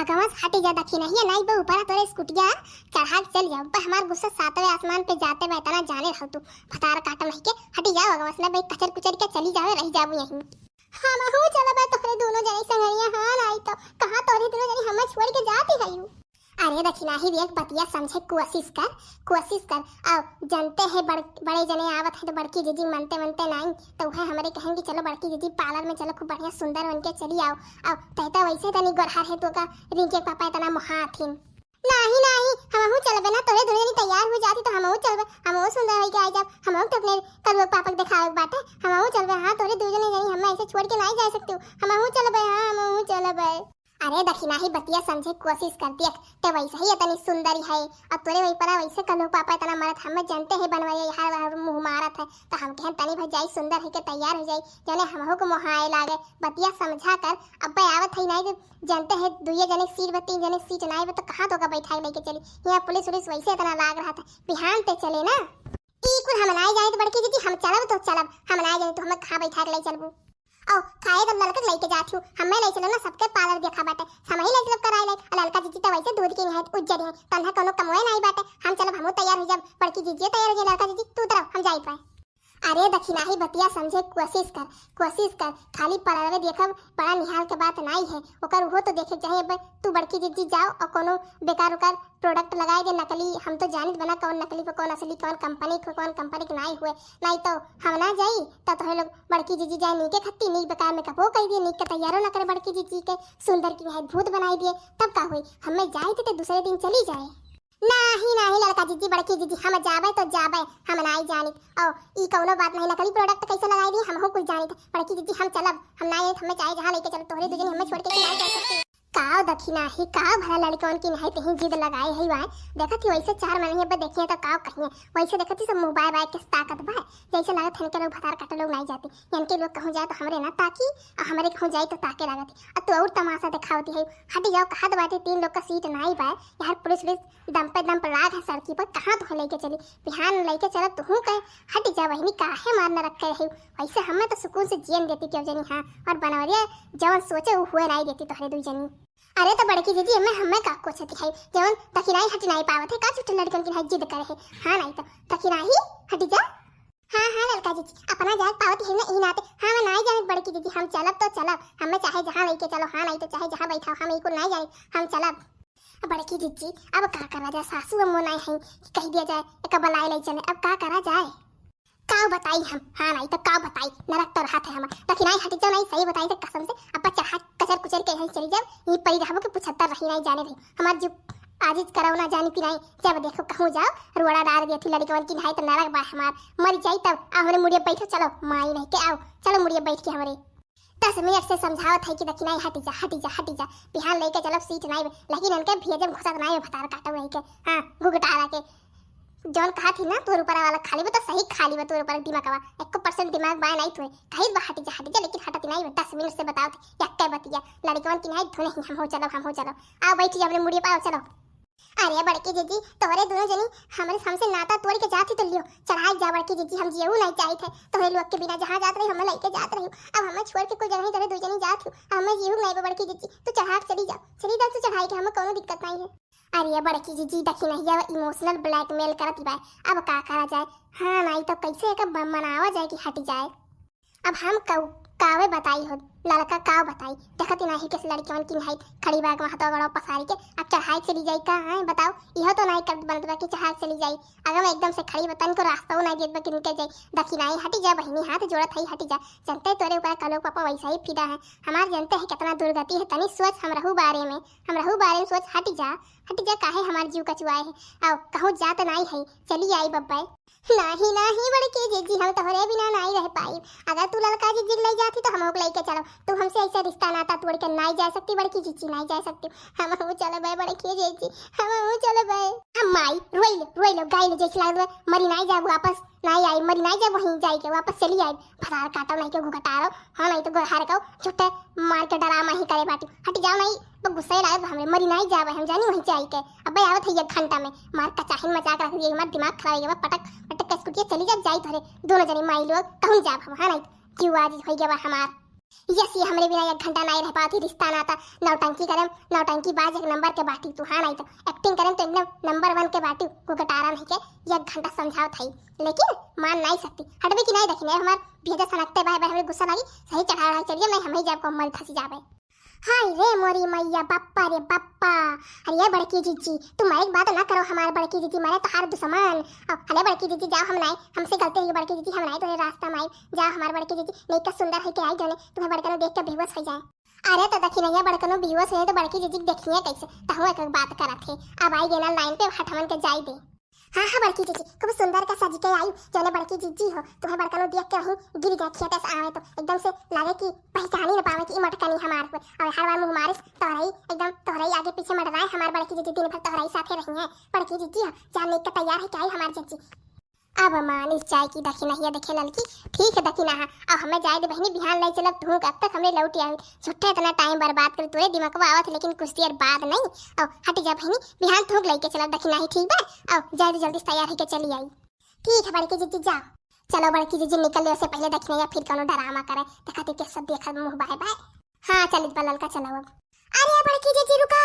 आगमस हटी जा दखी नहीं नहीं बे ऊपर तोरे स्कूटिया चढ़ा के चल जाओ बे हमार गुस्सा सातवें आसमान पे जाते बे तना जाने रहो तू फतार काटम नहीं के हटी जाओ आगमस ना बे कचर कुचर के चली जावे रह जाबू यहीं। हां महू चला बे तोरे दोनों जने संगरिया हां आई तो कहां तोरे दोनों जने हम छोड़ के जाती हई। अरे दखिना ही एक बतिया समझे कोशिश कर आओ जानते हैं बड़े जने आवत है तो बड़की जीजी मनते नहीं तो वह हमारे कहेंगे चलो बड़की जीजी पार्लर में चलो खूब बढ़िया सुंदर बन के चली आओ कहता वैसे तनी गोरहार है तो का रिंग के पापा इतना महाथिन नहीं हमहू चलबे ना तोरे दोनों जनी तैयार हो जाती तो हमहू चलबे हमहू सुंदर होई के आ जाब हमहू तो अपने कल पापा के दिखावे बाटे हमहू चलबे। हां तोरे दोनों जनी हम ऐसे छोड़ के नहीं जा सकती हमहू चलबे हां हमहू चलबे। अरे दखिना ही बतिया समझे कोशिश कर दिया ते वैसे ही इतनी सुंदरी है और तोरे वही पर वैसे कलो पापा इतना मरत हमें जानते हैं बनवाई हर मुंह मारत है तो हम कहन तनी भाई जाई सुंदर है के तैयार हो जाई जाने हमहू को मोहाए लागे बतिया समझा कर अब आवत है नहीं जानते हैं दुइये जने सीट बे तीन जने सीट नहीं बे तो कहां तो का बैठा लेके चली यहाँ पुलिस वैसे इतना लाग रहा था बिहान ते चले ना ई कुल हम नहीं जाए तो बड़की जीजी हम चलब तो चलब हम नहीं जाए तो हम कहां बैठा के ले चलबू ओ खाए तो लड़का लेके जाती हूँ हमें ले चलो ना सबके पार्लर देखा बाटे हम ही ले चलो कराए ले लड़का जीजी तो वैसे दूध की नहीं है उज्जर है तन्हा कोनो कमोए नहीं बाटे हम चलो हम तैयार हो जा बड़की जीजी तैयार हो जा लड़का जीजी तू तरफ हम जाई पाए। अरे दखिना ही बतिया समझे कोशिश कर खाली पार्लर में देखब बड़ा निहाल के बात नहीं है ओकर वो तो देखे चाहिए तू बड़की जीजी जाओ और कोनो बेकार प्रोडक्ट लगाए दे नकली हम तो जानित बना कौन नकली को कौन असली कौन कंपनी के नहीं हुए नहीं तो हम ना जाई तो लोग बड़की जीजी जाए नीके खत्ती नी बेकार में कपो कह दिए नीक के तैयारो ना करे बड़की जीजी के सुंदर की है भूत बनाई दिए तब का हुई हमें जाए थे दूसरे दिन चली जाए नहीं लड़का जीजी बड़की जीजी हम जाबे तो जाबे हम नहीं जानित ओ ई कौनो बात नहीं नकली प्रोडक्ट कैसे लगाई दी हम हो कुछ जानित बड़की जीजी हम चलब हम नहीं हमें चाहे जहां लेके चलो तोहरे दूजन हमें छोड़ के नहीं जा सकते काव दखिना ही काव भला लड़कन की नहीं कहीं जिद लगाए है वाय देखा थी वैसे 4 महीने पे देखिए तो काव कहिए वैसे देखा थी सब मोबाइल बाय के ताकत बा जैसे लागत है के लोग भतार काटे लोग नहीं जाते यानी के लोग कहूं जाए तो हमरे ना ताकी हमारे कहूं जाए तो ताके लागत अब तो और तमाशा दिखावती है हट जाओ कहा बाटे 3 लोग का सीट नहीं बा यार पुलिस दम पे राग है सड़की पर कहां तो लेके चली बिहान लेके चल तू कहे हट जा वही काहे मारना रखे है वैसे हमें तो सुकून से जीवन देती क्यों जनी। हां और बनवरिया जवन सोचे वो हुए नहीं देती तोहरे दू जनी। अरे तो बड़की जीजी हमें का कुछ दिखाई जवन तकिनाई हट नहीं पावत है का छुट्टी लड़कन की हज जिद करे है। हां नहीं तो तकिनाई हट जा हां लड़का जीजी अपना जाग पावत है ना ई नाते हां मैं नहीं जाने बड़की जीजी हम चलब तो चलब हमें चाहे जहां लेके चलो हां नहीं तो चाहे जहां बैठा हम ई को नहीं जाने हम चलब। बड़की जीजी अब का करा जाए सासू अम्मो नहीं है कह दिया जाए एक बलाए ले चले अब का करा जाए का बताई हम। हां नहीं तो का बताई नरक तो रहा थे हम तकिनाई हट जाओ नहीं सही बताई तो कसम से अब चढ़ा कचर कुचर के यहीं चली जाओ ये परी रहबो के 75 रही नहीं जाने रही हमार जो आजिज कराओ ना जानी पिराई जब देखो कहूं जाओ रोड़ा डाल दिया थी लड़कन की नहीं तो नरक बा हमार मर जाई तब हमरे मुड़िया बैठो चलो माई नहीं के आओ चलो मुड़िया बैठ के हमरे 10 मिनट से समझावत है कि दखिनाई हटी जा बिहान लेके चलो सीट नहीं लेकिन इनके भेजम घुसत नहीं भतार काटो नहीं के। हां घुघटा के जौन कहा थी ना तोर ऊपर वाला खाली बा तो सही खाली बा तोर ऊपर दिमाग बा 1% दिमाग बा नहीं थोए कहीं बा हटी जा लेकिन हटती नहीं 10 मिनट से बताओ यक्के बतिया लड़कन की नहीं धोने हम हो चलो आओ बैठ जा हमरे मुड़ी पाओ चलो। अरे बड़की जीजी तोरे दोनों जनी हमरे हमसे नाता तोड़ के जाती तो लियो चढ़ाई जा बड़की जीजी हम जियो नहीं चाहे थे तोरे लोग के बिना जहां जात रही हम लेके जात रही अब हमें छोड़ के कोई जगह तोरे दो जनी जात हमें जियो नहीं बड़की जीजी तू चढ़ा चली जा तू चढ़ाई के हमें कोनो दिक्कत नहीं है। अरे बड़की जीजी देखी नहीं है इमोशनल ब्लैकमेल करती बा अब का करा जाए। हां नहीं तो कैसे एक मनावा जाए कि हट जाए अब हम कावे बताई हो लड़का काव बताई देखती नहीं किस लड़कियों की नहीं खड़ी बैग में हाथों गड़ो पसारी के अब चढ़ाई चली जाई का है बताओ यह तो नहीं कर बनत कि चढ़ाई चली जाई अगर मैं एकदम से खड़ी बतन को रास्ता नहीं देत कि निकल जाई दखी नहीं हटी जा बहिनी हाथ जोड़त है हटी जा जनते तोरे ऊपर कलो पापा वैसा ही फिदा है हमार जनते है कितना दुर्गति है तनी सोच हम रहू बारे में सोच हटी जा काहे हमार जीव कचुआए है आओ कहूं जात नहीं है चली आई बब्बा नहीं बड़की जीजी हम तोहरे बिना नहीं रह पाई अगर तू लड़का जीजी ले जाती तो हम लोग लेके चलो तू हमसे ऐसा रिश्ता नाता तोड़ के नहीं जा सकती बड़की जीजी नहीं जा सकती हम चलो भाई बड़की जीजी हम चलो भाई हम माई रोई लो गाय लो जैसे लग मरी नहीं जाए वापस नहीं आई मरी नहीं जाए वहीं जाए के वापस चली आई भरार काटो नहीं के घुघटा रो हां नहीं तो गोहार को छुट्टे मार के डरामा ही करे बाटी हट जाओ नहीं तो गुस्सा लाए हमरे मरी नहीं जावे हम जानी वहीं जाई के अब आवत है 1 घंटा में मार का चाहिन मजाक रख दिए मत दिमाग खराब हो गया पटक स्कूटी चली जा जाई धरे दोनों जने माई लोग कहूं जाब हम हां नहीं क्यों आज हो गया हमार यस ये हमरे बिना 1 घंटा नहीं रह पाती रिश्ता नाता। नौटंकी करम नौटंकी बाज 1 नंबर के बाटी तू हाँ नहीं तो एक्टिंग करम तो एकदम नंबर 1 के बाटी को कटारा नहीं के 1 घंटा समझाओ थई लेकिन मान नहीं सकती हटबे की नहीं देखने हमार भेजा सनकते भाई भाई हमें गुस्सा लगी सही चढ़ा रहा चलिए नहीं हमें जब को मर धसी जावे। हाय रे मोरी मैया बाप्पा रे बाप्पा। अरे बड़की जीजी तुम एक बात ना करो हमारे बड़की जीजी मारे तो हार दुश्मन। अरे बड़की जीजी जाओ हम नहीं हमसे गलती हुई बड़की जीजी हम नहीं तो रास्ता में आई जाओ हमारे बड़की जीजी नहीं का सुंदर है कि आई जाने तुम्हें बड़कनो देख के बेहोश हो जाए। अरे तो देखी नहीं बड़कनो बेहोश है तो बड़की जीजी देखिए कैसे तो हम एक बात करा थे अब आई गेना लाइन पे हटमन के जाई दे। हाँ हाँ बड़की जीजी खूब सुंदर का सज के आई चले बड़की जीजी हो तुम्हें बड़कनो देख के वहीं गिर गया खेत से आवे तो एकदम से लगे कि पहचान ही न पावे कि मटकनी हमारे पे और हर बार मुंह मारे तोहराई एकदम तोहराई आगे पीछे मर रहा है हमारे बड़की जीजी दिन भर तोहराई साथे रही है बड़की जीजी हो जानने का तैयार है क्या है हमारी जीजी। अब मान इस चाय की दखी नहीं देखे लड़की ठीक है दखी ना अब हमें जाए दे बहनी बिहान नहीं चलब तू कब तक हमें लौट आई झूठा इतना टाइम बर्बाद कर तोरे दिमाग में आवत लेकिन कुछ देर बाद नहीं अब हट जा बहनी बिहान थूक लेके चलब दखी नहीं ठीक बा अब जल्दी जल्दी तैयार होके चली आई। ठीक है बड़की जीजी जा चलो बड़की जीजी निकल से पहले दखने या फिर कोनो ड्रामा करे देखा के सब देखा मुंह बाय बाय। हाँ चलित बलल का चलो अब। अरे बड़की जीजी रुको।